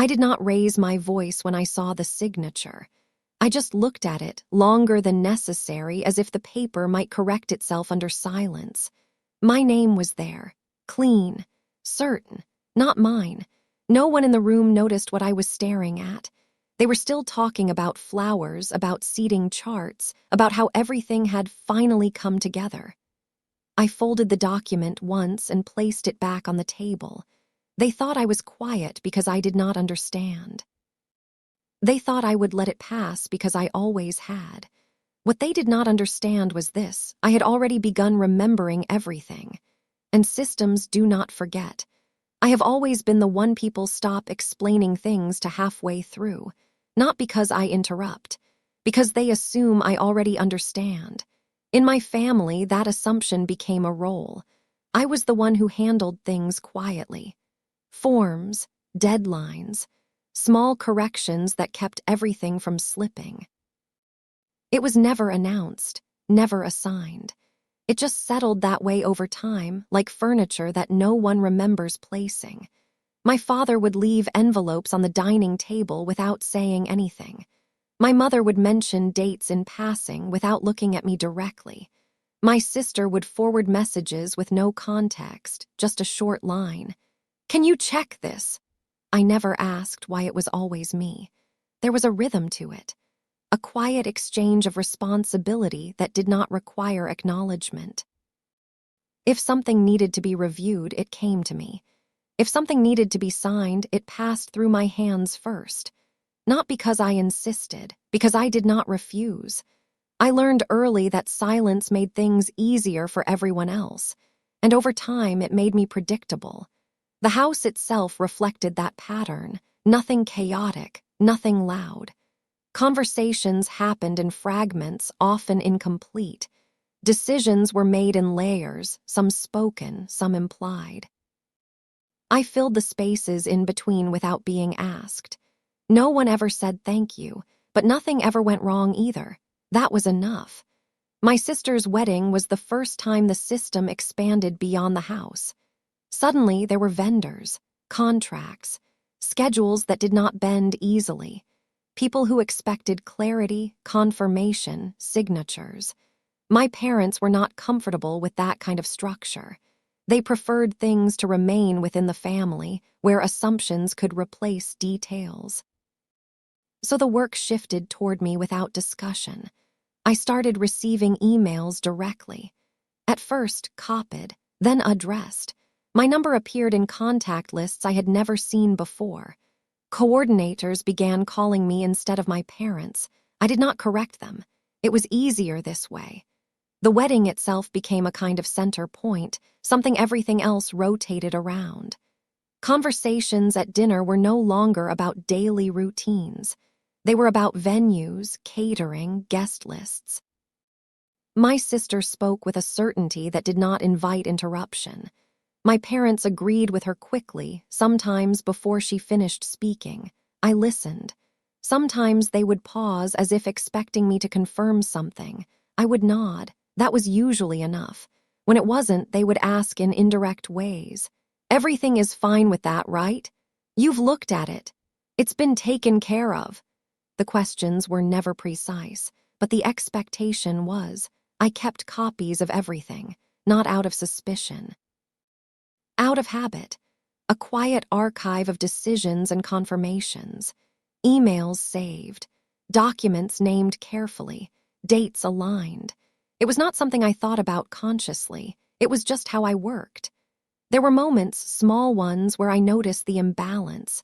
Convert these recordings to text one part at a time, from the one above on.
I did not raise my voice when I saw the signature. I just looked at it, longer than necessary, as if the paper might correct itself under silence. My name was there, clean, certain, not mine. No one in the room noticed what I was staring at. They were still talking about flowers, about seating charts, about how everything had finally come together. I folded the document once and placed it back on the table. They thought I was quiet because I did not understand. They thought I would let it pass because I always had. What they did not understand was this: I had already begun remembering everything. And systems do not forget. I have always been the one people stop explaining things to halfway through. Not because I interrupt, because they assume I already understand. In my family, that assumption became a role. I was the one who handled things quietly. Forms, deadlines, small corrections that kept everything from slipping. It was never announced, never assigned. It just settled that way over time, like furniture that no one remembers placing. My father would leave envelopes on the dining table without saying anything. My mother would mention dates in passing without looking at me directly. My sister would forward messages with no context, just a short line. "Can you check this?" I never asked why it was always me. There was a rhythm to it, a quiet exchange of responsibility that did not require acknowledgement. If something needed to be reviewed, it came to me. If something needed to be signed, it passed through my hands first. Not because I insisted, because I did not refuse. I learned early that silence made things easier for everyone else, and over time it made me predictable. The house itself reflected that pattern, nothing chaotic, nothing loud. Conversations happened in fragments, often incomplete. Decisions were made in layers, some spoken, some implied. I filled the spaces in between without being asked. No one ever said thank you, but nothing ever went wrong either. That was enough. My sister's wedding was the first time the system expanded beyond the house. Suddenly, there were vendors, contracts, schedules that did not bend easily, people who expected clarity, confirmation, signatures. My parents were not comfortable with that kind of structure. They preferred things to remain within the family, where assumptions could replace details. So the work shifted toward me without discussion. I started receiving emails directly. At first, copied, then addressed. My number appeared in contact lists I had never seen before. Coordinators began calling me instead of my parents. I did not correct them. It was easier this way. The wedding itself became a kind of center point, something everything else rotated around. Conversations at dinner were no longer about daily routines. They were about venues, catering, guest lists. My sister spoke with a certainty that did not invite interruption. My parents agreed with her quickly, sometimes before she finished speaking. I listened. Sometimes they would pause as if expecting me to confirm something. I would nod. That was usually enough. When it wasn't, they would ask in indirect ways. "Everything is fine with that, right? You've looked at it. It's been taken care of." The questions were never precise, but the expectation was. I kept copies of everything, not out of suspicion. Out of habit, a quiet archive of decisions and confirmations, emails saved, documents named carefully, dates aligned. It was not something I thought about consciously. It was just how I worked. There were moments, small ones, where I noticed the imbalance.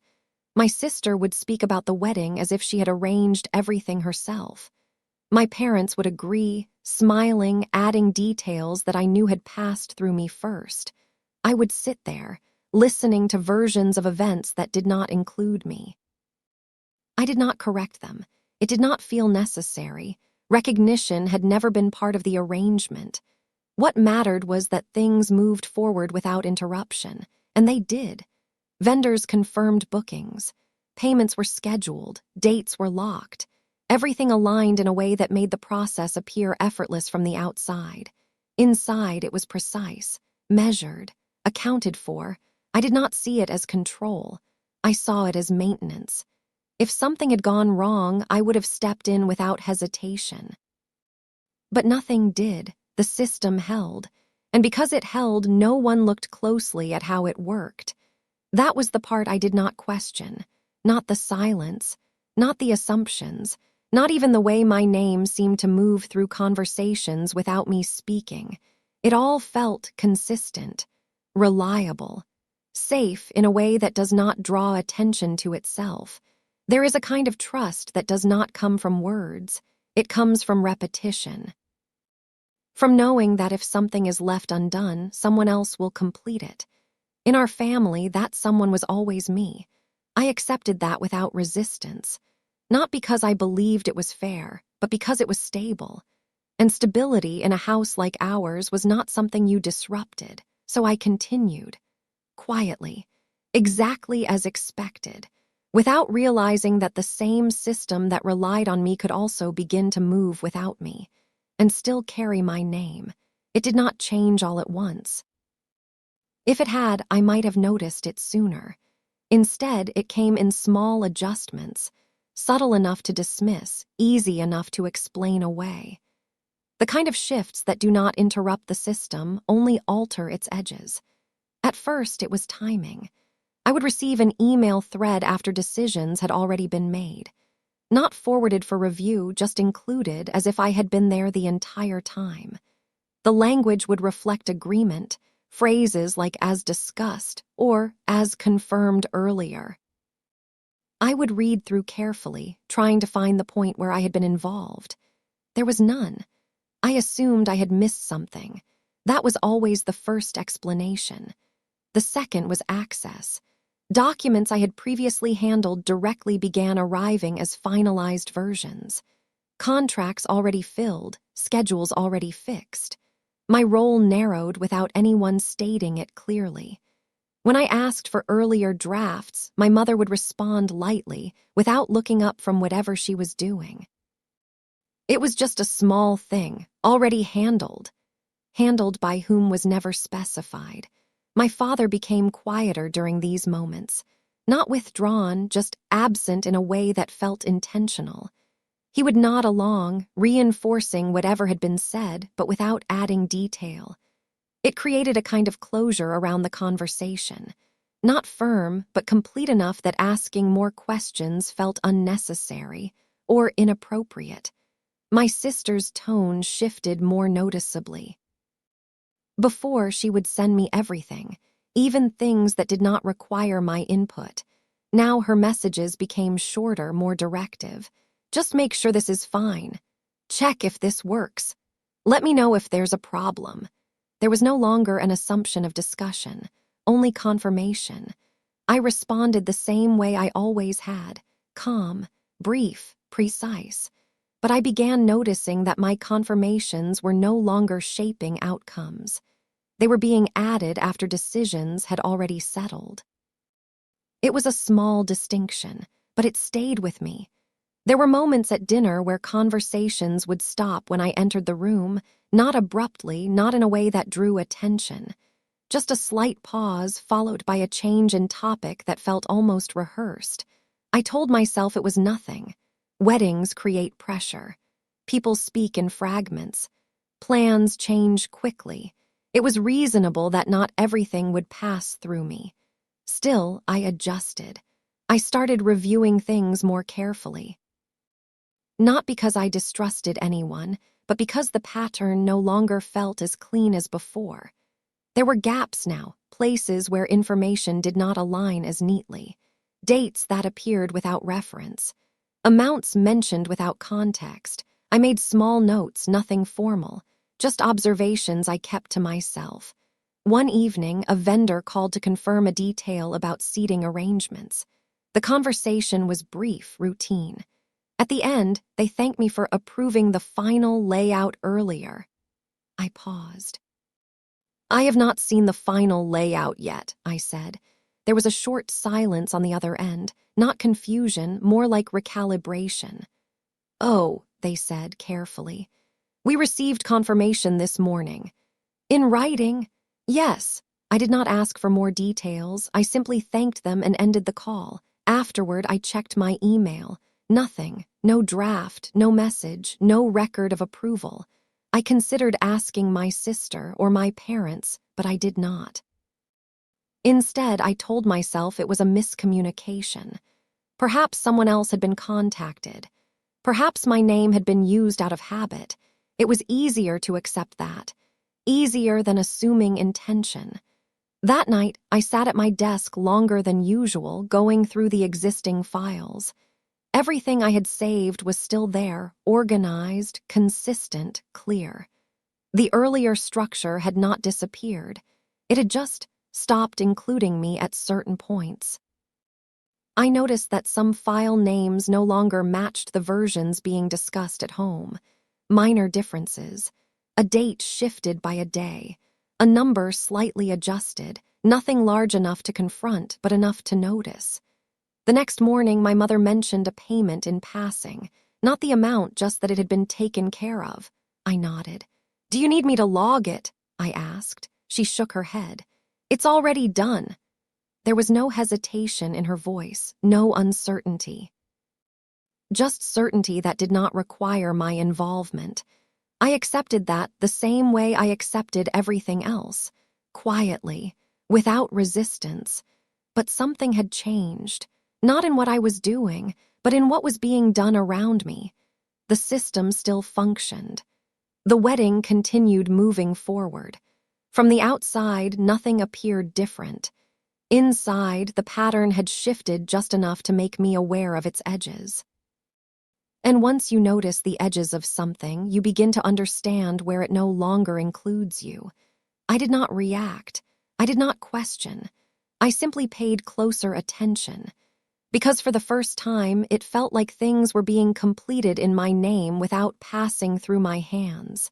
My sister would speak about the wedding as if she had arranged everything herself. My parents would agree, smiling, adding details that I knew had passed through me first. I would sit there, listening to versions of events that did not include me. I did not correct them. It did not feel necessary. Recognition had never been part of the arrangement. What mattered was that things moved forward without interruption, and they did. Vendors confirmed bookings. Payments were scheduled. Dates were locked. Everything aligned in a way that made the process appear effortless from the outside. Inside, it was precise, measured, accounted for. I did not see it as control. I saw it as maintenance. If something had gone wrong, I would have stepped in without hesitation. But nothing did. The system held. And because it held, no one looked closely at how it worked. That was the part I did not question. Not the silence, not the assumptions, not even the way my name seemed to move through conversations without me speaking. It all felt consistent, reliable, safe in a way that does not draw attention to itself. There is a kind of trust that does not come from words. It comes from repetition. From knowing that if something is left undone, someone else will complete it. In our family, that someone was always me. I accepted that without resistance, not because I believed it was fair, but because it was stable. And stability in a house like ours was not something you disrupted, so I continued, quietly, exactly as expected, without realizing that the same system that relied on me could also begin to move without me, and still carry my name. It did not change all at once. If it had, I might have noticed it sooner. Instead, it came in small adjustments, subtle enough to dismiss, easy enough to explain away. The kind of shifts that do not interrupt the system, only alter its edges. At first, it was timing. I would receive an email thread after decisions had already been made. Not forwarded for review, just included as if I had been there the entire time. The language would reflect agreement, phrases like "as discussed" or "as confirmed earlier." I would read through carefully, trying to find the point where I had been involved. There was none. I assumed I had missed something. That was always the first explanation. The second was access. Documents I had previously handled directly began arriving as finalized versions. Contracts already filled, schedules already fixed. My role narrowed without anyone stating it clearly. When I asked for earlier drafts, my mother would respond lightly, without looking up from whatever she was doing. It was just a small thing, already handled. Handled by whom was never specified. My father became quieter during these moments, not withdrawn, just absent in a way that felt intentional. He would nod along, reinforcing whatever had been said, but without adding detail. It created a kind of closure around the conversation. Not firm, but complete enough that asking more questions felt unnecessary or inappropriate. My sister's tone shifted more noticeably. Before, she would send me everything, even things that did not require my input. Now her messages became shorter, more directive. Just make sure this is fine. Check if this works. Let me know if there's a problem. There was no longer an assumption of discussion, only confirmation. I responded the same way I always had, calm, brief, precise. But I began noticing that my confirmations were no longer shaping outcomes. They were being added after decisions had already settled. It was a small distinction, but it stayed with me. There were moments at dinner where conversations would stop when I entered the room, not abruptly, not in a way that drew attention. Just a slight pause followed by a change in topic that felt almost rehearsed. I told myself it was nothing. Weddings create pressure. People speak in fragments. Plans change quickly. It was reasonable that not everything would pass through me. Still, I adjusted. I started reviewing things more carefully. Not because I distrusted anyone, but because the pattern no longer felt as clean as before. There were gaps now, places where information did not align as neatly, dates that appeared without reference, amounts mentioned without context. I made small notes, nothing formal, just observations I kept to myself. One evening, a vendor called to confirm a detail about seating arrangements. The conversation was brief, routine. At the end, they thanked me for approving the final layout earlier. I paused. "I have not seen the final layout yet," I said. There was a short silence on the other end, not confusion, more like recalibration. "Oh," they said carefully. "We received confirmation this morning." "In writing?" "Yes." I did not ask for more details. I simply thanked them and ended the call. Afterward, I checked my email. Nothing. No draft, no message, no record of approval. I considered asking my sister or my parents, but I did not. Instead, I told myself it was a miscommunication. Perhaps someone else had been contacted. Perhaps my name had been used out of habit. It was easier to accept that. Easier than assuming intention. That night, I sat at my desk longer than usual, going through the existing files. Everything I had saved was still there, organized, consistent, clear. The earlier structure had not disappeared. It had just stopped including me at certain points. I noticed that some file names no longer matched the versions being discussed at home. Minor differences. A date shifted by a day. A number slightly adjusted. Nothing large enough to confront, but enough to notice. The next morning, my mother mentioned a payment in passing. Not the amount, just that it had been taken care of. I nodded. "Do you need me to log it?" I asked. She shook her head. "It's already done." There was no hesitation in her voice, no uncertainty. Just certainty that did not require my involvement. I accepted that the same way I accepted everything else, quietly, without resistance. But something had changed, not in what I was doing, but in what was being done around me. The system still functioned. The wedding continued moving forward. From the outside, nothing appeared different. Inside, the pattern had shifted just enough to make me aware of its edges. And once you notice the edges of something, you begin to understand where it no longer includes you. I did not react. I did not question. I simply paid closer attention. Because for the first time, it felt like things were being completed in my name without passing through my hands.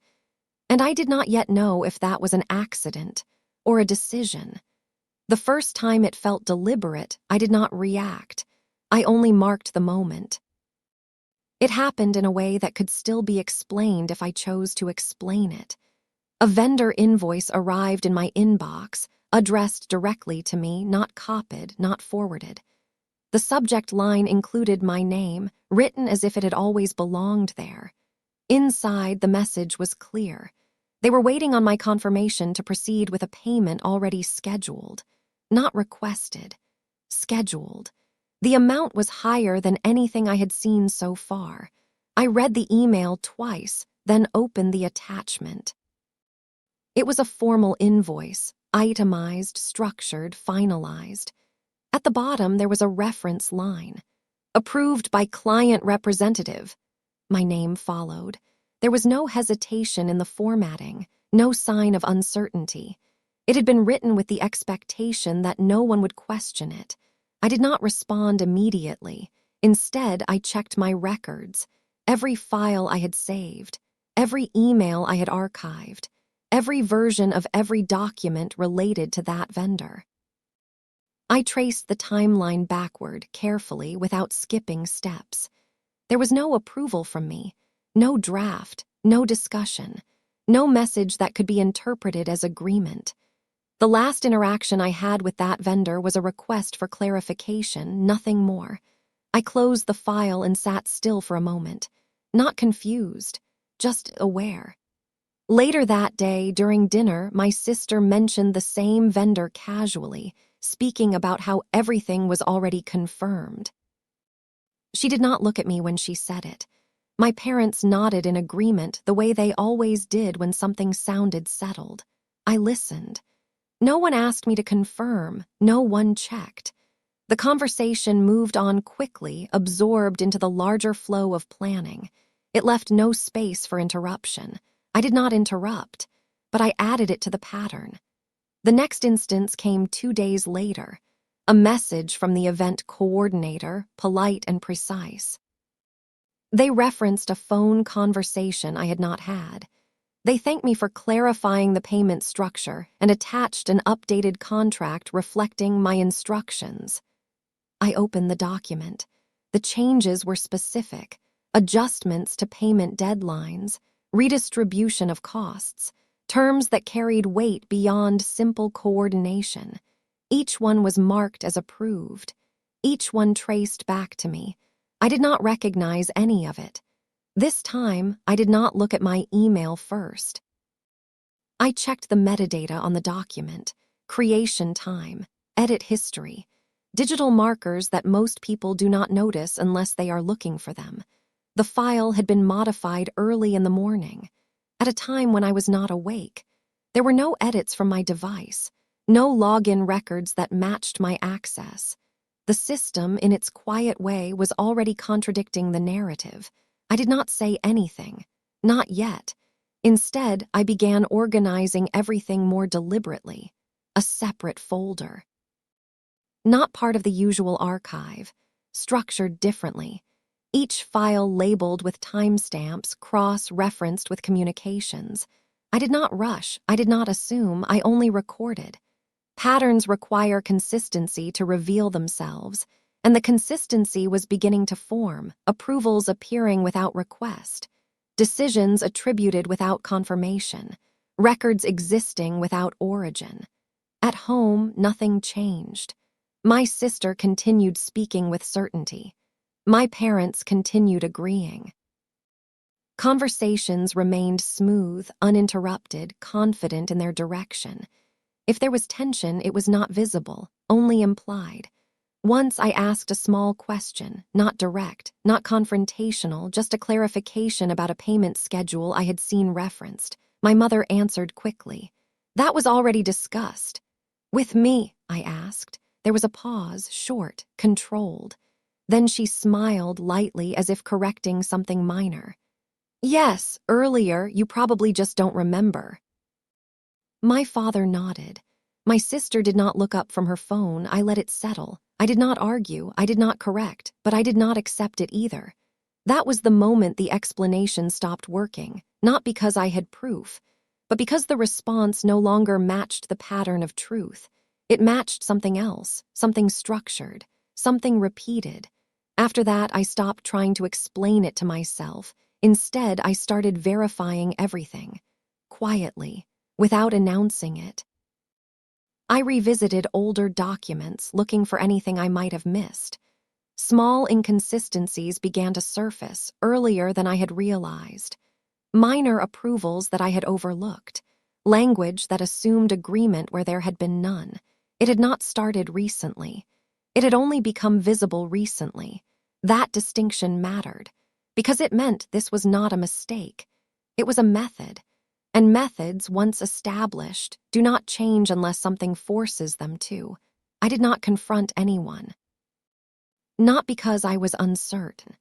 And I did not yet know if that was an accident or a decision. The first time it felt deliberate, I did not react. I only marked the moment. It happened in a way that could still be explained if I chose to explain it. A vendor invoice arrived in my inbox, addressed directly to me, not copied, not forwarded. The subject line included my name, written as if it had always belonged there. Inside, the message was clear. They were waiting on my confirmation to proceed with a payment already scheduled. Not requested. Scheduled. The amount was higher than anything I had seen so far. I read the email twice, then opened the attachment. It was a formal invoice, itemized, structured, finalized. At the bottom, there was a reference line. Approved by client representative. My name followed. There was no hesitation in the formatting, no sign of uncertainty. It had been written with the expectation that no one would question it. I did not respond immediately. Instead, I checked my records, every file I had saved, every email I had archived, every version of every document related to that vendor. I traced the timeline backward, carefully, without skipping steps. There was no approval from me, no draft, no discussion, no message that could be interpreted as agreement. The last interaction I had with that vendor was a request for clarification, nothing more. I closed the file and sat still for a moment, not confused, just aware. Later that day, during dinner, my sister mentioned the same vendor casually, speaking about how everything was already confirmed. She did not look at me when she said it. My parents nodded in agreement the way they always did when something sounded settled. I listened. No one asked me to confirm, no one checked. The conversation moved on quickly, absorbed into the larger flow of planning. It left no space for interruption. I did not interrupt, but I added it to the pattern. The next instance came 2 days later. A message from the event coordinator, polite and precise. They referenced a phone conversation I had not had. They thanked me for clarifying the payment structure and attached an updated contract reflecting my instructions. I opened the document. The changes were specific: adjustments to payment deadlines, redistribution of costs, terms that carried weight beyond simple coordination. Each one was marked as approved. Each one traced back to me. I did not recognize any of it. This time, I did not look at my email first. I checked the metadata on the document: creation time, edit history, digital markers that most people do not notice unless they are looking for them. The file had been modified early in the morning, at a time when I was not awake. There were no edits from my device, no login records that matched my access. The system, in its quiet way, was already contradicting the narrative. I did not say anything. Not yet. Instead, I began organizing everything more deliberately. A separate folder. Not part of the usual archive. Structured differently. Each file labeled with timestamps, cross-referenced with communications. I did not rush, I did not assume, I only recorded. Patterns require consistency to reveal themselves, and the consistency was beginning to form, approvals appearing without request, decisions attributed without confirmation, records existing without origin. At home, nothing changed. My sister continued speaking with certainty. My parents continued agreeing. Conversations remained smooth, uninterrupted, confident in their direction. If there was tension, it was not visible, only implied. Once I asked a small question, not direct, not confrontational, just a clarification about a payment schedule I had seen referenced. My mother answered quickly. That was already discussed. With me, I asked. There was a pause, short, controlled. Then she smiled lightly as if correcting something minor. Yes, earlier, you probably just don't remember. My father nodded. My sister did not look up from her phone. I let it settle. I did not argue, I did not correct, but I did not accept it either. That was the moment the explanation stopped working, not because I had proof, but because the response no longer matched the pattern of truth. It matched something else, something structured, something repeated. After that, I stopped trying to explain it to myself. Instead, I started verifying everything, quietly, without announcing it. I revisited older documents, looking for anything I might have missed. Small inconsistencies began to surface earlier than I had realized. Minor approvals that I had overlooked. Language that assumed agreement where there had been none. It had not started recently. It had only become visible recently. That distinction mattered, because it meant this was not a mistake. It was a method. And methods, once established, do not change unless something forces them to. I did not confront anyone. Not because I was uncertain,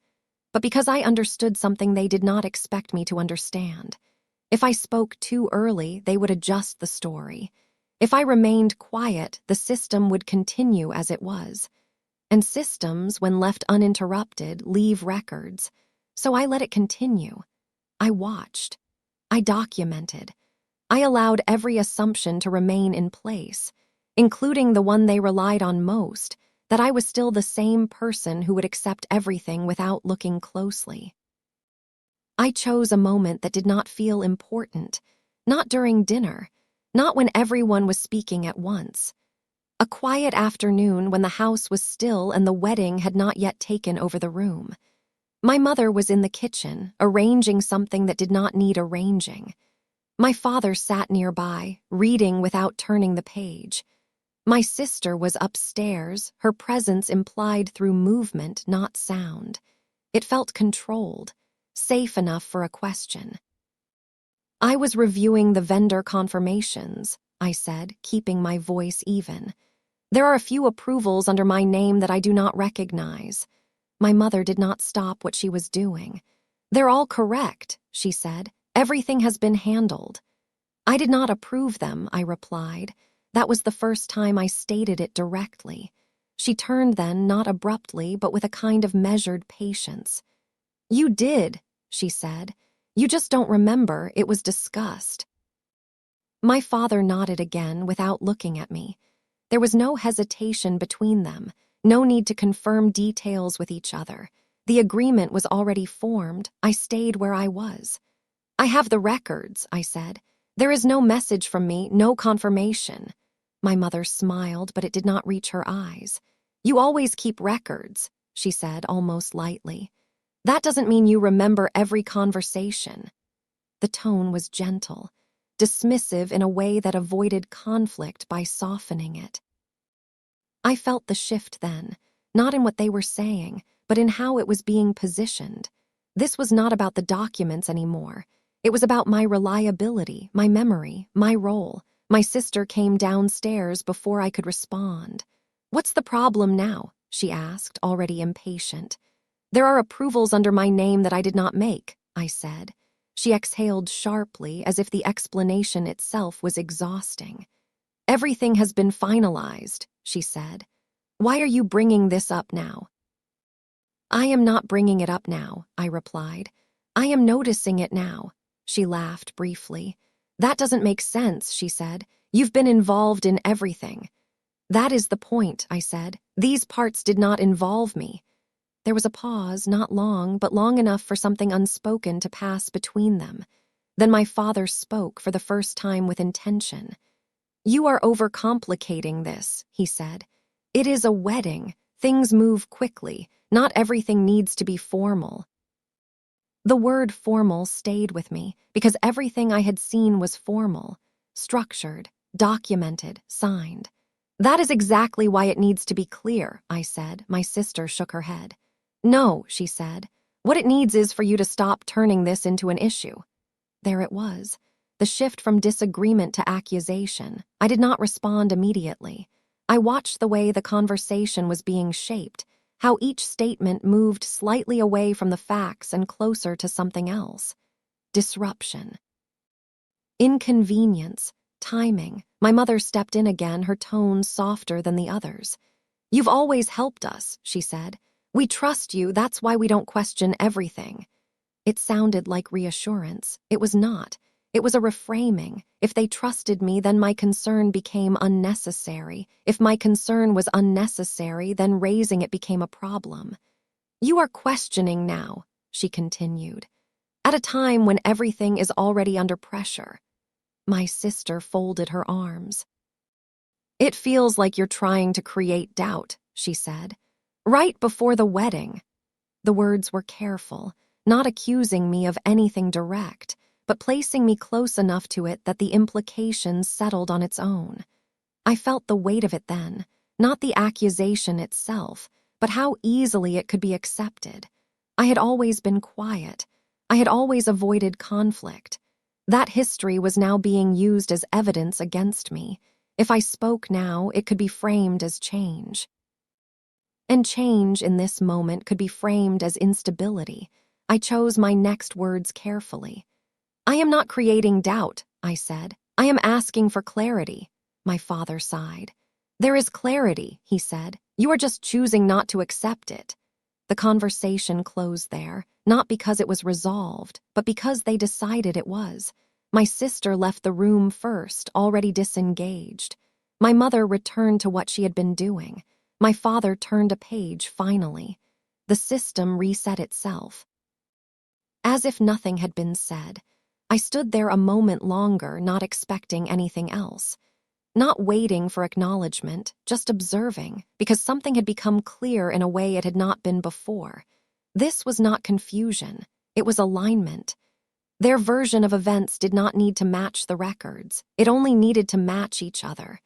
but because I understood something they did not expect me to understand. If I spoke too early, they would adjust the story. If I remained quiet, the system would continue as it was. And systems, when left uninterrupted, leave records. So I let it continue. I watched. I documented. I allowed every assumption to remain in place, including the one they relied on most, that I was still the same person who would accept everything without looking closely. I chose a moment that did not feel important, not during dinner, not when everyone was speaking at once. A quiet afternoon when the house was still and the wedding had not yet taken over the room. My mother was in the kitchen, arranging something that did not need arranging. My father sat nearby, reading without turning the page. My sister was upstairs, her presence implied through movement, not sound. It felt controlled, safe enough for a question. I was reviewing the vendor confirmations, I said, keeping my voice even. There are a few approvals under my name that I do not recognize. My mother did not stop what she was doing. They're all correct, she said. Everything has been handled. I did not approve them, I replied. That was the first time I stated it directly. She turned then, not abruptly, but with a kind of measured patience. You did, she said. You just don't remember, it was discussed. My father nodded again without looking at me. There was no hesitation between them, no need to confirm details with each other. The agreement was already formed. I stayed where I was. I have the records, I said. There is no message from me, no confirmation. My mother smiled, but it did not reach her eyes. You always keep records, she said almost lightly. That doesn't mean you remember every conversation. The tone was gentle, dismissive in a way that avoided conflict by softening it. I felt the shift then, not in what they were saying, but in how it was being positioned. This was not about the documents anymore. It was about my reliability, my memory, my role. My sister came downstairs before I could respond. "What's the problem now?" she asked, already impatient. "There are approvals under my name that I did not make," I said. She exhaled sharply, as if the explanation itself was exhausting. "Everything has been finalized," she said. "Why are you bringing this up now?" "I am not bringing it up now," I replied. "I am noticing it now." She laughed briefly. "That doesn't make sense," she said. "You've been involved in everything." "That is the point," I said. "These parts did not involve me." There was a pause, not long, but long enough for something unspoken to pass between them. Then my father spoke for the first time with intention. "You are overcomplicating this," he said. "It is a wedding. Things move quickly. Not everything needs to be formal." The word formal stayed with me because everything I had seen was formal, structured, documented, signed. "That is exactly why it needs to be clear," I said. My sister shook her head. "No," she said. "What it needs is for you to stop turning this into an issue." There it was, the shift from disagreement to accusation. I did not respond immediately. I watched the way the conversation was being shaped, how each statement moved slightly away from the facts and closer to something else. Disruption. Inconvenience. Timing. My mother stepped in again, her tone softer than the others. "You've always helped us," she said. "We trust you, that's why we don't question everything." It sounded like reassurance. It was not. It was a reframing. If they trusted me, then my concern became unnecessary. If my concern was unnecessary, then raising it became a problem. "You are questioning now," she continued, "at a time when everything is already under pressure." My sister folded her arms. "It feels like you're trying to create doubt," she said. "Right before the wedding." The words were careful, not accusing me of anything direct, but placing me close enough to it that the implications settled on its own. I felt the weight of it then, not the accusation itself, but how easily it could be accepted. I had always been quiet. I had always avoided conflict. That history was now being used as evidence against me. If I spoke now, it could be framed as change. And change in this moment could be framed as instability. I chose my next words carefully. "I am not creating doubt," I said. "I am asking for clarity." My father sighed. "There is clarity," he said. "You are just choosing not to accept it." The conversation closed there, not because it was resolved, but because they decided it was. My sister left the room first, already disengaged. My mother returned to what she had been doing. My father turned a page, finally. The system reset itself. As if nothing had been said, I stood there a moment longer, not expecting anything else. Not waiting for acknowledgement, just observing, because something had become clear in a way it had not been before. This was not confusion. It was alignment. Their version of events did not need to match the records. It only needed to match each other.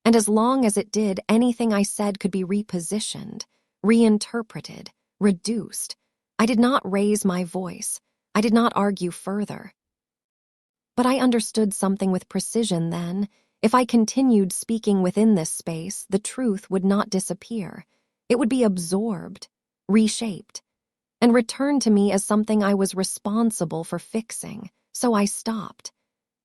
And as long as it did, anything I said could be repositioned, reinterpreted, reduced. I did not raise my voice. I did not argue further. But I understood something with precision then. If I continued speaking within this space, the truth would not disappear. It would be absorbed, reshaped, and returned to me as something I was responsible for fixing. So I stopped.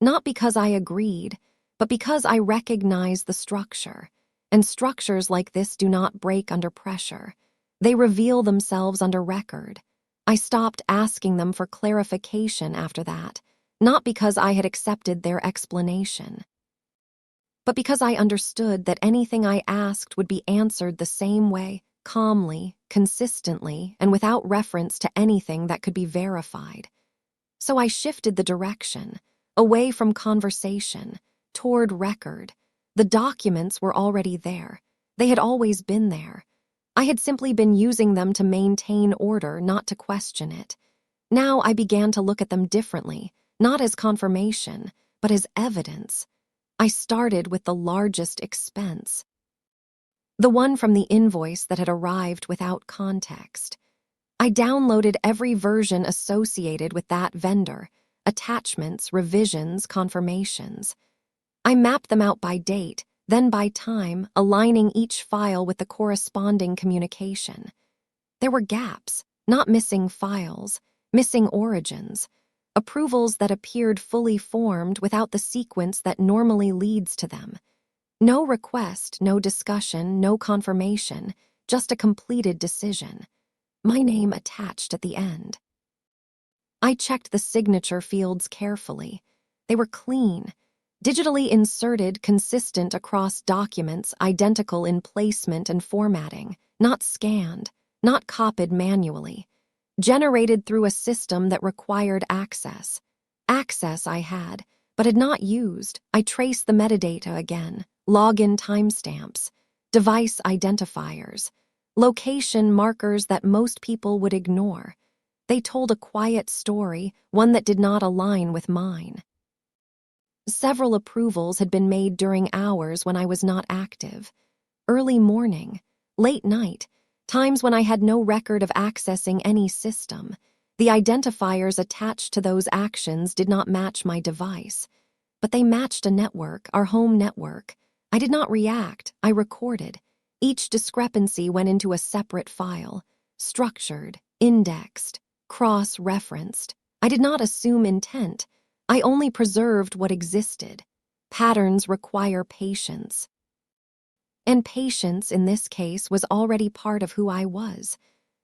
Not because I agreed, but because I recognized the structure. And structures like this do not break under pressure. They reveal themselves under record. I stopped asking them for clarification after that, not because I had accepted their explanation, but because I understood that anything I asked would be answered the same way, calmly, consistently, and without reference to anything that could be verified. So I shifted the direction. away from conversation, toward record. The documents were already there. They had always been there. I had simply been using them to maintain order, not to question it. Now I began to look at them differently, not as confirmation, but as evidence. I started with the largest expense. The one from the invoice that had arrived without context. I downloaded every version associated with that vendor, attachments, revisions, confirmations. I mapped them out by date, then by time, aligning each file with the corresponding communication. There were gaps, not missing files, missing origins, approvals that appeared fully formed without the sequence that normally leads to them. No request, no discussion, no confirmation, just a completed decision. My name attached at the end. I checked the signature fields carefully. They were clean, digitally inserted, consistent across documents, identical in placement and formatting, not scanned, not copied manually, generated through a system that required access. Access I had, but had not used. I traced the metadata again, login timestamps, device identifiers, location markers that most people would ignore. They told a quiet story, one that did not align with mine. Several approvals had been made during hours when I was not active. Early morning, late night, times when I had no record of accessing any system. The identifiers attached to those actions did not match my device, but they matched a network, our home network. I did not react, I recorded. Each discrepancy went into a separate file, structured, indexed, cross-referenced. I did not assume intent. I only preserved what existed. Patterns require patience. And patience, in this case, was already part of who I was.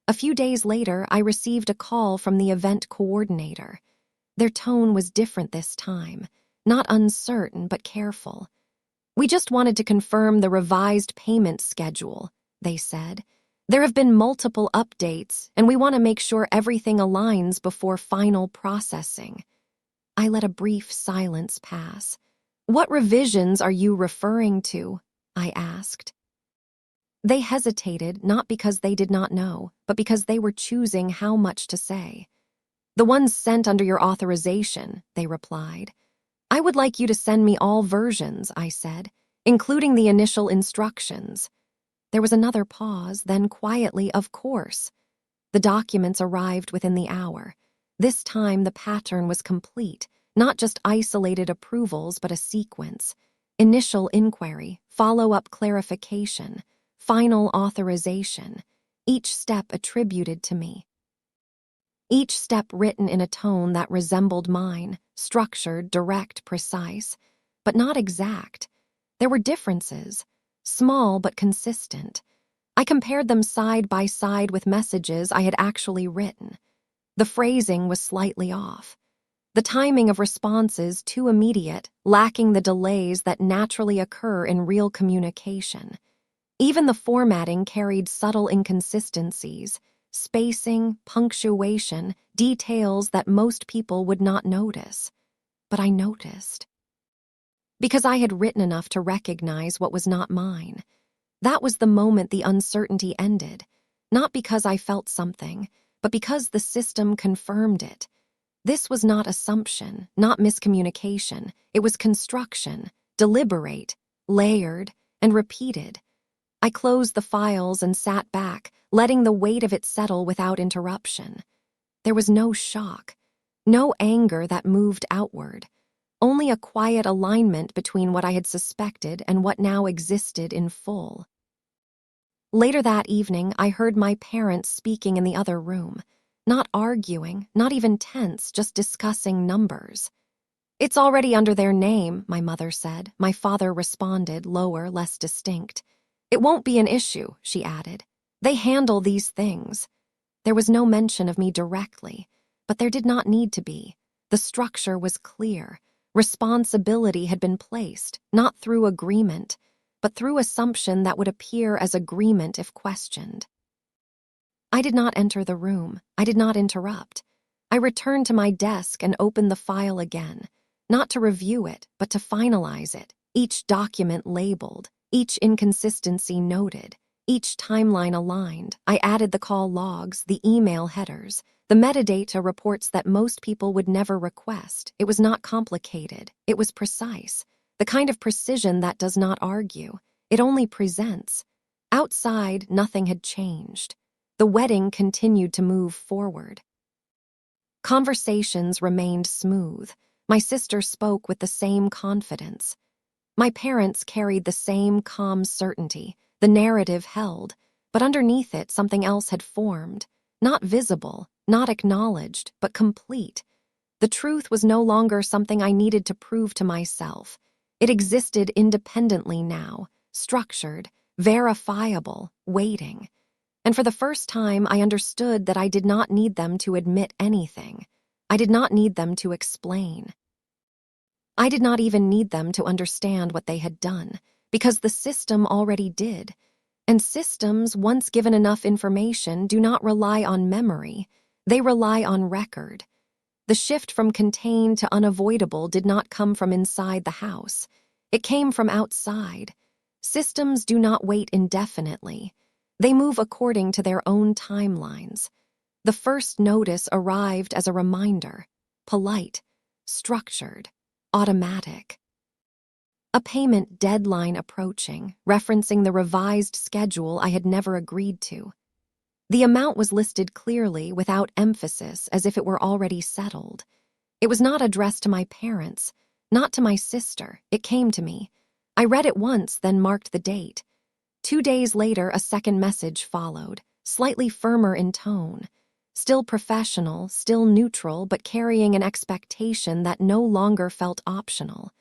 A few days later, I received a call from the event coordinator. Their tone was different this time, not uncertain but careful. "We just wanted to confirm the revised payment schedule," they said. "There have been multiple updates, and we want to make sure everything aligns before final processing." I let a brief silence pass. "What revisions are you referring to?" I asked. They hesitated, not because they did not know, but because they were choosing how much to say. "The ones sent under your authorization," they replied. "I would like you to send me all versions," I said, "including the initial instructions." There was another pause, then quietly, "Of course." The documents arrived within the hour. This time the pattern was complete, not just isolated approvals, but a sequence. Initial inquiry, follow-up clarification, final authorization, each step attributed to me. Each step written in a tone that resembled mine, structured, direct, precise, but not exact. There were differences, small but consistent. I compared them side by side with messages I had actually written. The phrasing was slightly off. The timing of responses too immediate, lacking the delays that naturally occur in real communication. Even the formatting carried subtle inconsistencies, spacing, punctuation, details that most people would not notice. But I noticed. Because I had written enough to recognize what was not mine. That was the moment the uncertainty ended, not because I felt something, but because the system confirmed it. This was not assumption, not miscommunication. It was construction, deliberate, layered, and repeated. I closed the files and sat back, letting the weight of it settle without interruption. There was no shock, no anger that moved outward, only a quiet alignment between what I had suspected and what now existed in full. Later that evening, I heard my parents speaking in the other room, not arguing, not even tense, just discussing numbers. "It's already under their name," my mother said. My father responded, lower, less distinct. "It won't be an issue," she added. "They handle these things." There was no mention of me directly, but there did not need to be. The structure was clear. Responsibility had been placed, not through agreement, but through assumption that would appear as agreement if questioned. I did not enter the room. I did not interrupt. I returned to my desk and opened the file again. not to review it, but to finalize it, each document labeled, each inconsistency noted, each timeline aligned. I added the call logs, the email headers, the metadata reports that most people would never request. It was not complicated. It was precise. The kind of precision that does not argue. It only presents. Outside, nothing had changed. The wedding continued to move forward. Conversations remained smooth. My sister spoke with the same confidence. My parents carried the same calm certainty. The narrative held, but underneath it something else had formed. Not visible, not acknowledged, but complete. The truth was no longer something I needed to prove to myself. It existed independently now, structured, verifiable, waiting. And for the first time, I understood that I did not need them to admit anything. I did not need them to explain. I did not even need them to understand what they had done, because the system already did. And systems, once given enough information, do not rely on memory. They rely on record. The shift from contained to unavoidable did not come from inside the house. It came from outside. Systems do not wait indefinitely. They move according to their own timelines. The first notice arrived as a reminder, polite, structured, automatic. A payment deadline approaching, referencing the revised schedule I had never agreed to. The amount was listed clearly, without emphasis, as if it were already settled. It was not addressed to my parents, not to my sister. It came to me. I read it once, then marked the date. 2 days later, a second message followed, slightly firmer in tone. Still professional, still neutral, but carrying an expectation that no longer felt optional.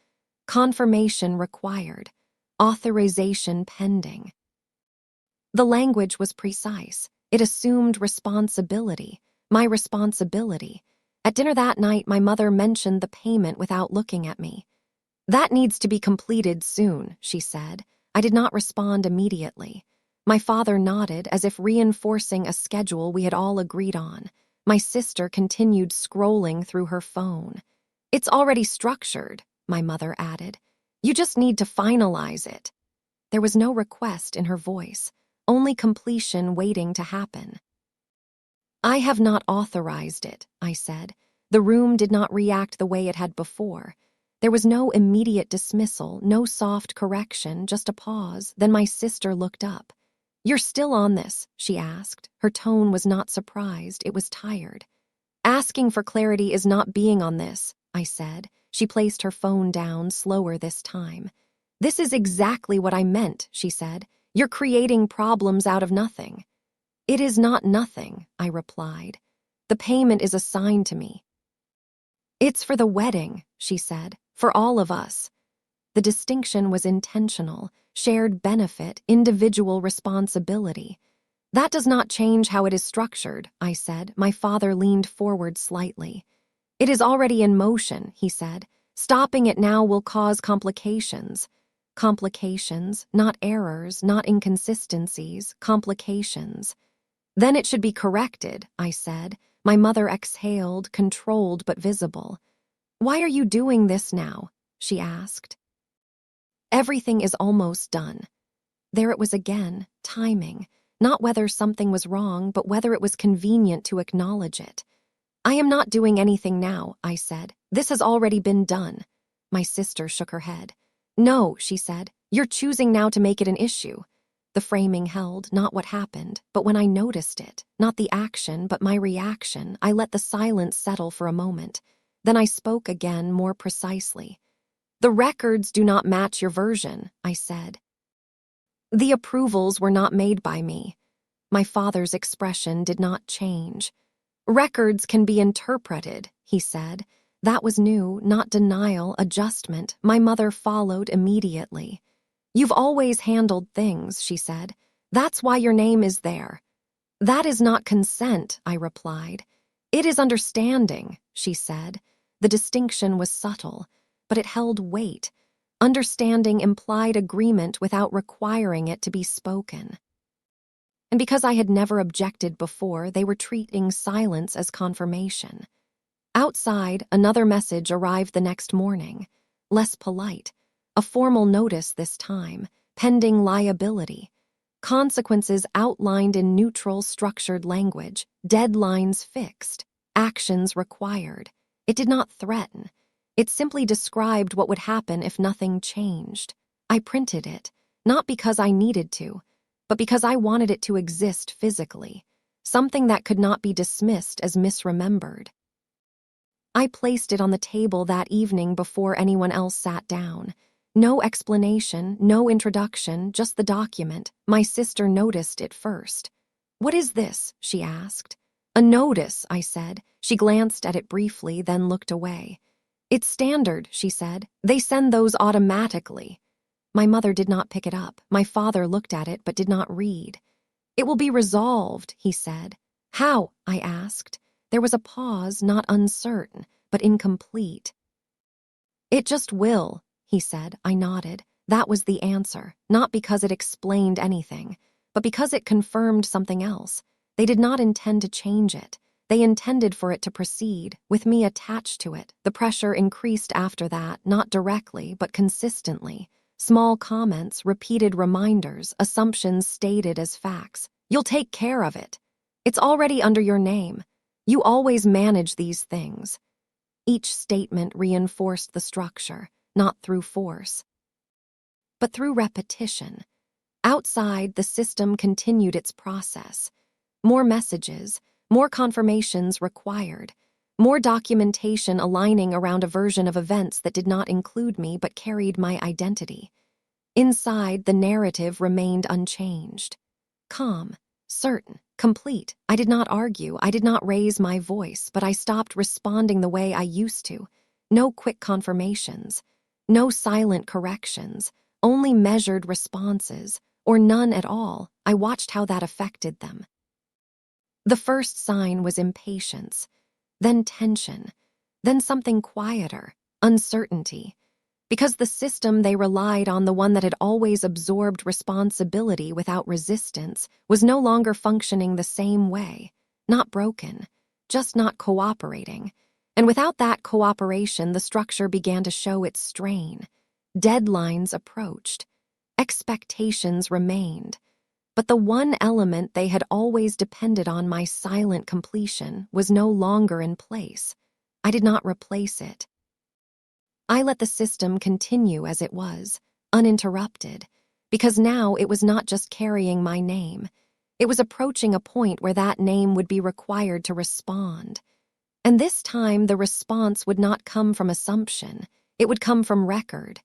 Confirmation required. Authorization pending. The language was precise. It assumed responsibility, my responsibility. At dinner that night, my mother mentioned the payment without looking at me. "That needs to be completed soon," she said. I did not respond immediately. My father nodded, as if reinforcing a schedule we had all agreed on. My sister continued scrolling through her phone. "It's already structured," my mother added. "You just need to finalize it." There was no request in her voice, only completion waiting to happen. "I have not authorized it," I said. The room did not react the way it had before. There was no immediate dismissal, no soft correction, just a pause. Then my sister looked up. "You're still on this?" she asked. Her tone was not surprised, it was tired. "Asking for clarity is not being on this," I said. She placed her phone down, slower this time. "This is exactly what I meant," she said. "You're creating problems out of nothing." "It is not nothing," I replied. "The payment is assigned to me." "It's for the wedding," she said, "for all of us." The distinction was intentional, shared benefit, individual responsibility. "That does not change how it is structured," I said. My father leaned forward slightly. "It is already in motion," he said. "Stopping it now will cause complications." Complications, not errors, not inconsistencies, complications. "Then it should be corrected," I said. My mother exhaled, controlled but visible. "Why are you doing this now?" she asked. "Everything is almost done." There it was again, timing. Not whether something was wrong, but whether it was convenient to acknowledge it. "I am not doing anything now," I said. "This has already been done." My sister shook her head. "No," she said. "You're choosing now to make it an issue." The framing held, not what happened, but when I noticed it, not the action, but my reaction. I let the silence settle for a moment. Then I spoke again, more precisely. "The records do not match your version," I said. "The approvals were not made by me." My father's expression did not change. "Records can be interpreted," he said. That was new, not denial, adjustment. My mother followed immediately. "You've always handled things," she said. "That's why your name is there." "That is not consent," I replied. "It is understanding," she said. The distinction was subtle, but it held weight. Understanding implied agreement without requiring it to be spoken. And because I had never objected before, they were treating silence as confirmation. Outside, another message arrived the next morning, less polite, a formal notice this time, pending liability. Consequences outlined in neutral, structured language, deadlines fixed, actions required. It did not threaten. It simply described what would happen if nothing changed. I printed it, not because I needed to, but because I wanted it to exist physically, something that could not be dismissed as misremembered. I placed it on the table that evening before anyone else sat down. No explanation, no introduction, just the document. My sister noticed it first. "What is this?" she asked. "A notice," I said. She glanced at it briefly, then looked away. "It's standard," she said. "They send those automatically." My mother did not pick it up. My father looked at it but did not read. "It will be resolved," he said. "How?" I asked. There was a pause, not uncertain, but incomplete. "It just will," he said. I nodded. That was the answer, not because it explained anything, but because it confirmed something else. They did not intend to change it. They intended for it to proceed, with me attached to it. The pressure increased after that, not directly, but consistently. Small comments, repeated reminders, assumptions stated as facts. "You'll take care of it. It's already under your name. You always manage these things." Each statement reinforced the structure, not through force, but through repetition. Outside, the system continued its process. More messages, more confirmations required, more documentation aligning around a version of events that did not include me but carried my identity. Inside, the narrative remained unchanged. Calm, certain, complete. I did not argue, I did not raise my voice, but I stopped responding the way I used to. No quick confirmations, no silent corrections, only measured responses, or none at all. I watched how that affected them. The first sign was impatience, then tension, then something quieter, uncertainty. Because the system they relied on, the one that had always absorbed responsibility without resistance, was no longer functioning the same way. Not broken, just not cooperating. And without that cooperation, the structure began to show its strain. Deadlines approached. Expectations remained. But the one element they had always depended on, my silent completion, was no longer in place. I did not replace it. I let the system continue as it was, uninterrupted, because now it was not just carrying my name. It was approaching a point where that name would be required to respond. And this time, the response would not come from assumption. It would come from record.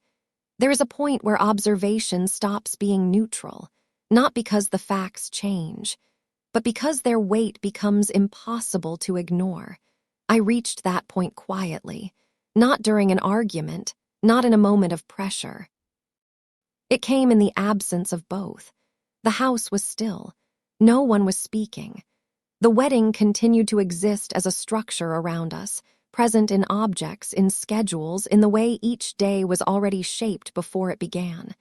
There is a point where observation stops being neutral, not because the facts change, but because their weight becomes impossible to ignore. I reached that point quietly. Not during an argument, not in a moment of pressure. It came in the absence of both. The house was still. No one was speaking. The wedding continued to exist as a structure around us, present in objects, in schedules, in the way each day was already shaped before it began.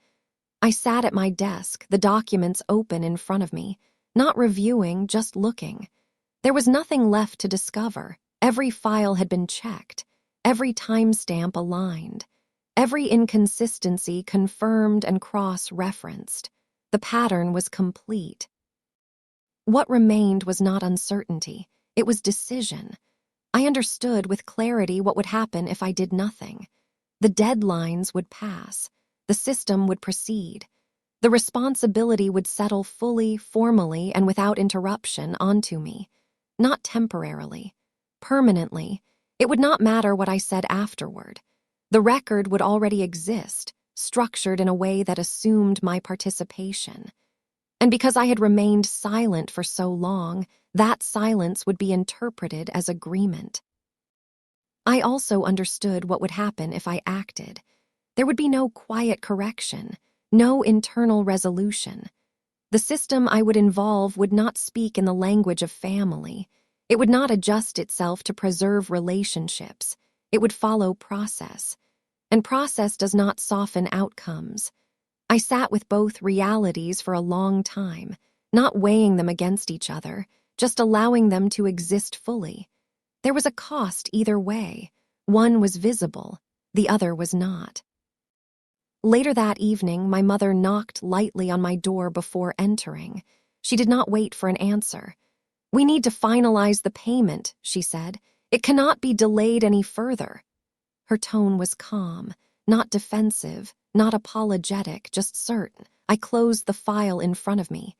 I sat at my desk, the documents open in front of me, not reviewing, just looking. There was nothing left to discover. Every file had been checked. Every timestamp aligned, every inconsistency confirmed and cross-referenced. The pattern was complete. What remained was not uncertainty, it was decision. I understood with clarity what would happen if I did nothing. The deadlines would pass, the system would proceed, the responsibility would settle fully, formally, and without interruption onto me. Not temporarily, permanently. It would not matter what I said afterward. The record would already exist, structured in a way that assumed my participation. And because I had remained silent for so long, that silence would be interpreted as agreement. I also understood what would happen if I acted. There would be no quiet correction, no internal resolution. The system I would involve would not speak in the language of family. It would not adjust itself to preserve relationships. It would follow process. And process does not soften outcomes. I sat with both realities for a long time, not weighing them against each other, just allowing them to exist fully. There was a cost either way. One was visible, the other was not. Later that evening, my mother knocked lightly on my door before entering. She did not wait for an answer. "We need to finalize the payment," she said. "It cannot be delayed any further." Her tone was calm, not defensive, not apologetic, just certain. I closed the file in front of me.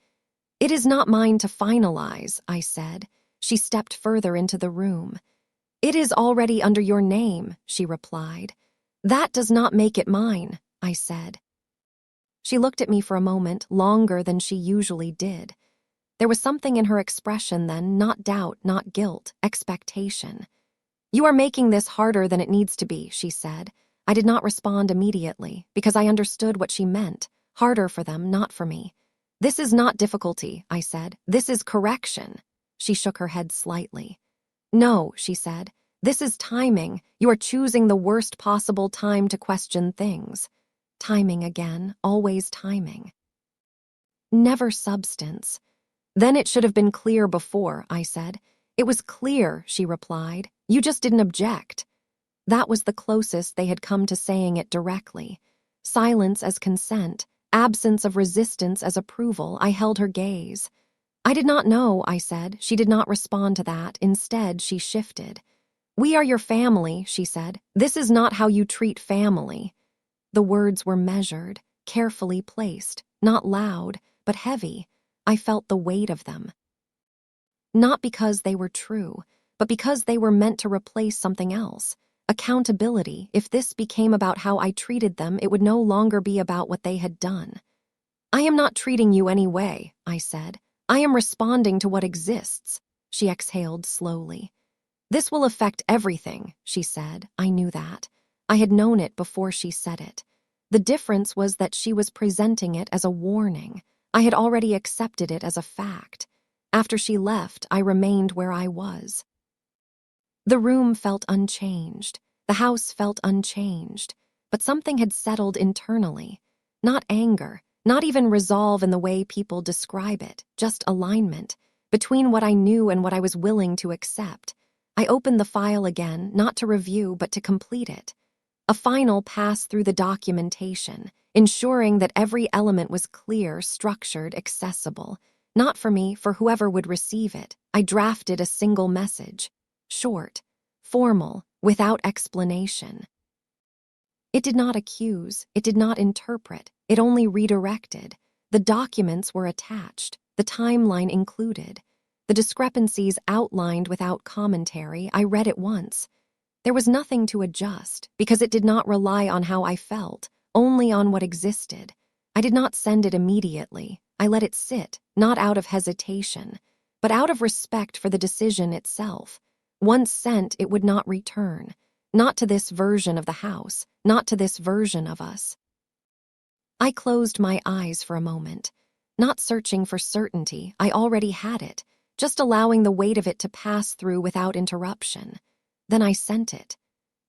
"It is not mine to finalize," I said. She stepped further into the room. "It is already under your name," she replied. "That does not make it mine," I said. She looked at me for a moment, longer than she usually did. There was something in her expression then, not doubt, not guilt, expectation. "You are making this harder than it needs to be," she said. I did not respond immediately, because I understood what she meant. Harder for them, not for me. "This is not difficulty," I said. "This is correction." She shook her head slightly. "No," she said. "This is timing. You are choosing the worst possible time to question things." Timing again, always timing. Never substance. "Then it should have been clear before," I said. "It was clear," she replied. "You just didn't object." That was the closest they had come to saying it directly. Silence as consent, absence of resistance as approval. I held her gaze. "I did not know," I said. She did not respond to that. Instead, she shifted. "We are your family," she said. "This is not how you treat family." The words were measured, carefully placed, not loud, but heavy. I felt the weight of them. Not because they were true, but because they were meant to replace something else. Accountability. If this became about how I treated them, it would no longer be about what they had done. "I am not treating you any way," I said. "I am responding to what exists." She exhaled slowly. "This will affect everything," she said. I knew that. I had known it before she said it. The difference was that she was presenting it as a warning. I had already accepted it as a fact. After she left, I remained where I was. The room felt unchanged. The house felt unchanged. But something had settled internally. Not anger, not even resolve in the way people describe it, just alignment between what I knew and what I was willing to accept. I opened the file again, not to review, but to complete it. A final pass through the documentation, ensuring that every element was clear, structured, accessible. Not for me, for whoever would receive it. I drafted a single message. Short, formal, without explanation. It did not accuse, it did not interpret, it only redirected. The documents were attached, the timeline included. The discrepancies outlined without commentary. I read it once. There was nothing to adjust, because it did not rely on how I felt, only on what existed. I did not send it immediately. I let it sit, not out of hesitation, but out of respect for the decision itself. Once sent, it would not return. Not to this version of the house, not to this version of us. I closed my eyes for a moment. Not searching for certainty, I already had it, just allowing the weight of it to pass through without interruption. Then I sent it.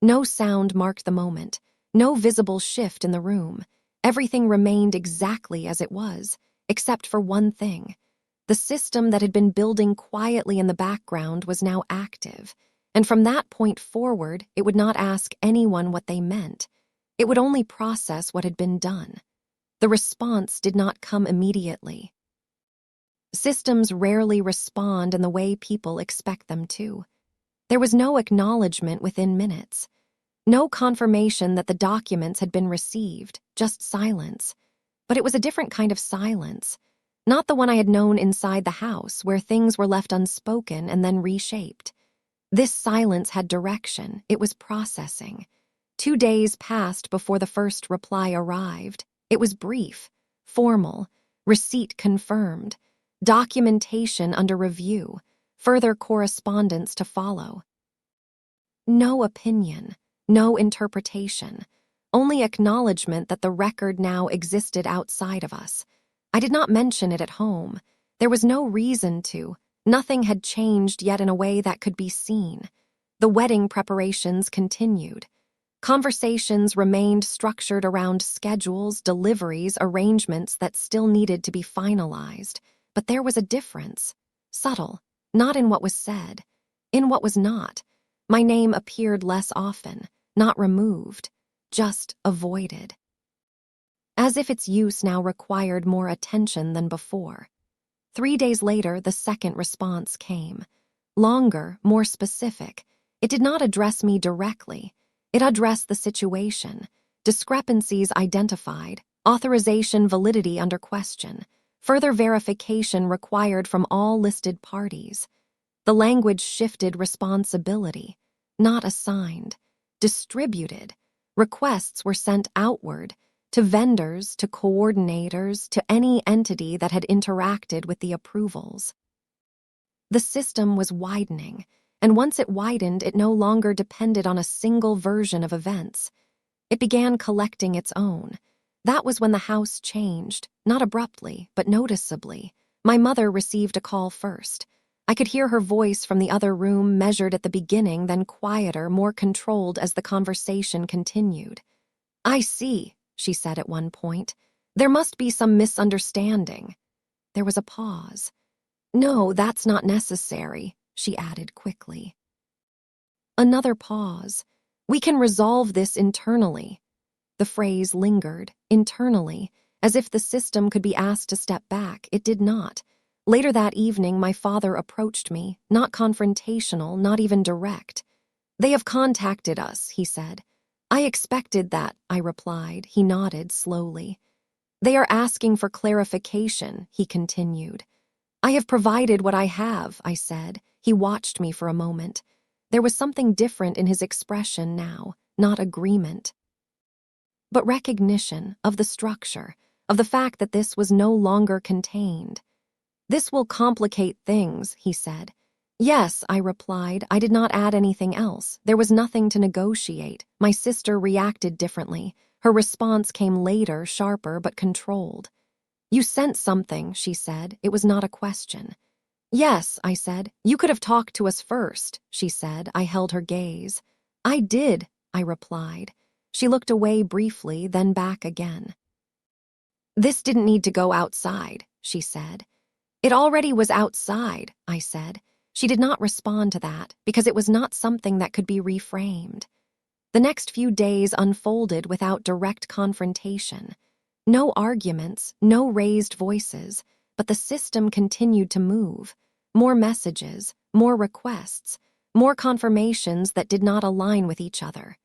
No sound marked the moment, no visible shift in the room. Everything remained exactly as it was, except for one thing. The system that had been building quietly in the background was now active, and from that point forward, it would not ask anyone what they meant. It would only process what had been done. The response did not come immediately. Systems rarely respond in the way people expect them to. There was no acknowledgement within minutes. No confirmation that the documents had been received, just silence. But it was a different kind of silence. Not the one I had known inside the house, where things were left unspoken and then reshaped. This silence had direction. It was processing. 2 days passed before the first reply arrived. It was brief, formal, receipt confirmed, documentation under review, further correspondence to follow. No opinion, no interpretation, only acknowledgement that the record now existed outside of us. I did not mention it at home. There was no reason to. Nothing had changed yet in a way that could be seen. The wedding preparations continued. Conversations remained structured around schedules, deliveries, arrangements that still needed to be finalized. But there was a difference. Subtle, not in what was said, In what was not. My name appeared less often, not removed, just avoided. As if its use now required more attention than before. 3 days later, the second response came. Longer, more specific. It did not address me directly. It addressed the situation. Discrepancies identified. Authorization validity under question. Further verification required from all listed parties. The language shifted responsibility. Not assigned. Distributed. Requests were sent outward, to vendors, to coordinators, to any entity that had interacted with the approvals. The system was widening, and once it widened, it no longer depended on a single version of events. It began collecting its own. That was when the house changed, not abruptly, but noticeably. My mother received a call first. I could hear her voice from the other room, measured at the beginning, then quieter, more controlled as the conversation continued. "I see," she said at one point. "There must be some misunderstanding." There was a pause. "No, that's not necessary," she added quickly. Another pause. "We can resolve this internally." The phrase lingered, internally, as if the system could be asked to step back. It did not. Later that evening, my father approached me, not confrontational, not even direct. "They have contacted us," he said. "I expected that," I replied. He nodded slowly. "They are asking for clarification," he continued. "I have provided what I have," I said. He watched me for a moment. There was something different in his expression now, not agreement, but recognition of the structure, of the fact that this was no longer contained. "This will complicate things," he said. "Yes," I replied. I did not add anything else. There was nothing to negotiate. My sister reacted differently. Her response came later, sharper but controlled. "You sent something," she said. It was not a question. "Yes," I said. "You could have talked to us first," she said. I held her gaze. "I did," I replied. She looked away briefly, then back again. "This didn't need to go outside," she said. "It already was outside," I said. She did not respond to that, because it was not something that could be reframed. The next few days unfolded without direct confrontation. No arguments, no raised voices, but the system continued to move. More messages, more requests, more confirmations that did not align with each other.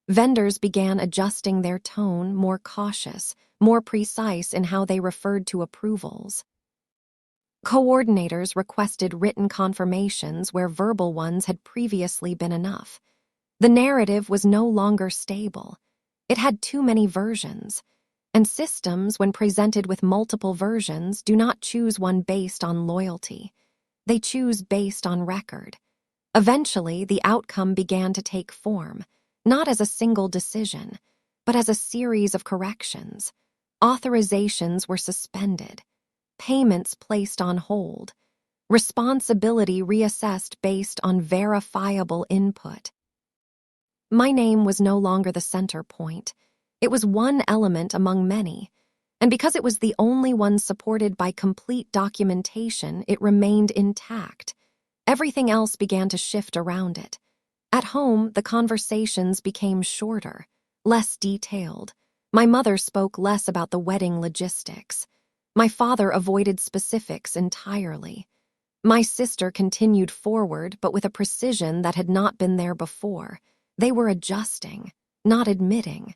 Vendors began adjusting their tone, more cautious, more precise in how they referred to approvals. Coordinators requested written confirmations where verbal ones had previously been enough. The narrative was no longer stable. It had too many versions. And systems, when presented with multiple versions, do not choose one based on loyalty. They choose based on record. Eventually, the outcome began to take form, not as a single decision, but as a series of corrections. Authorizations were suspended. Payments placed on hold. Responsibility reassessed based on verifiable input. My name was no longer the center point. It was one element among many, and because it was the only one supported by complete documentation, it remained intact. Everything else began to shift around it. At home, the conversations became shorter, less detailed. My mother spoke less about the wedding logistics. My father avoided specifics entirely. My sister continued forward, but with a precision that had not been there before. They were adjusting, not admitting.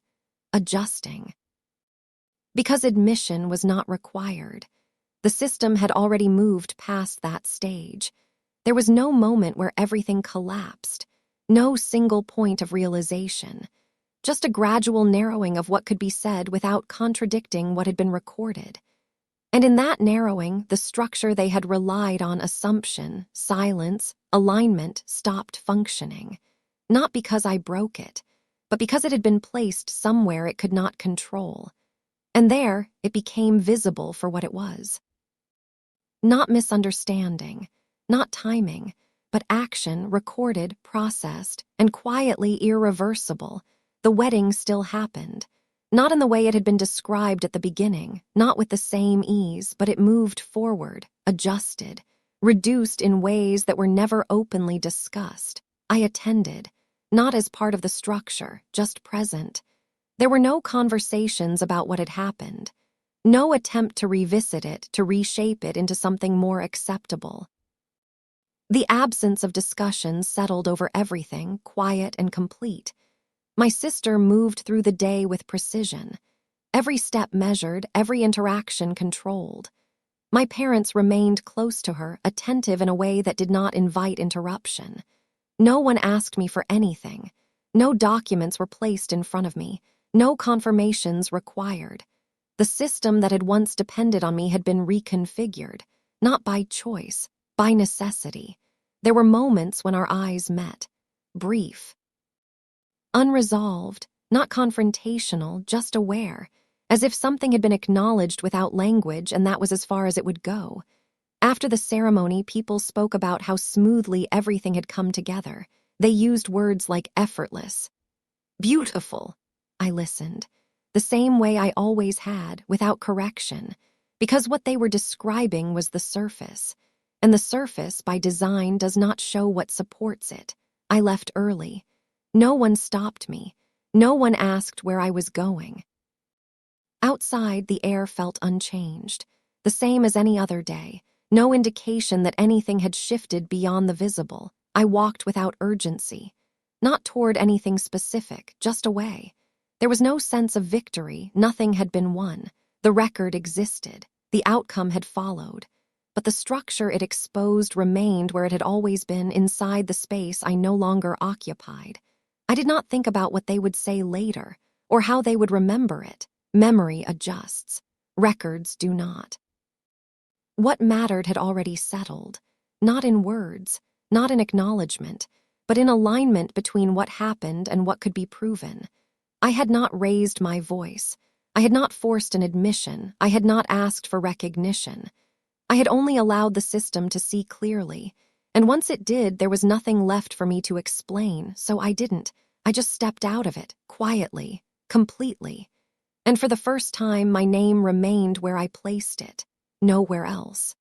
Adjusting. Because admission was not required. The system had already moved past that stage. There was no moment where everything collapsed, no single point of realization, just a gradual narrowing of what could be said without contradicting what had been recorded. And in that narrowing, the structure they had relied on, assumption, silence, alignment, stopped functioning. Not because I broke it, but because it had been placed somewhere it could not control. And there, it became visible for what it was. Not misunderstanding, not timing, but action recorded, processed, and quietly irreversible. The wedding still happened. Not in the way it had been described at the beginning, not with the same ease, but it moved forward, adjusted, reduced in ways that were never openly discussed. I attended, not as part of the structure, just present. There were no conversations about what had happened, no attempt to revisit it, to reshape it into something more acceptable. The absence of discussion settled over everything, quiet and complete. My sister moved through the day with precision, every step measured, every interaction controlled. My parents remained close to her, attentive in a way that did not invite interruption. No one asked me for anything. No documents were placed in front of me. No confirmations required. The system that had once depended on me had been reconfigured, not by choice, by necessity. There were moments when our eyes met, brief, unresolved, not confrontational, just aware, as if something had been acknowledged without language and that was as far as it would go. After the ceremony, people spoke about how smoothly everything had come together. They used words like effortless, beautiful. I listened, the same way I always had, without correction, because what they were describing was the surface, and the surface, by design, does not show what supports it. I left early. No one stopped me. No one asked where I was going. Outside, the air felt unchanged, the same as any other day. No indication that anything had shifted beyond the visible. I walked without urgency, not toward anything specific, just away. There was no sense of victory. Nothing had been won. The record existed. The outcome had followed. But the structure it exposed remained where it had always been, inside the space I no longer occupied. I did not think about what they would say later, or how they would remember it. Memory adjusts. Records do not. What mattered had already settled, not in words, not in acknowledgement, but in alignment between what happened and what could be proven. I had not raised my voice. I had not forced an admission. I had not asked for recognition. I had only allowed the system to see clearly, and once it did, there was nothing left for me to explain, so I didn't. I just stepped out of it, quietly, completely. And for the first time, my name remained where I placed it, nowhere else.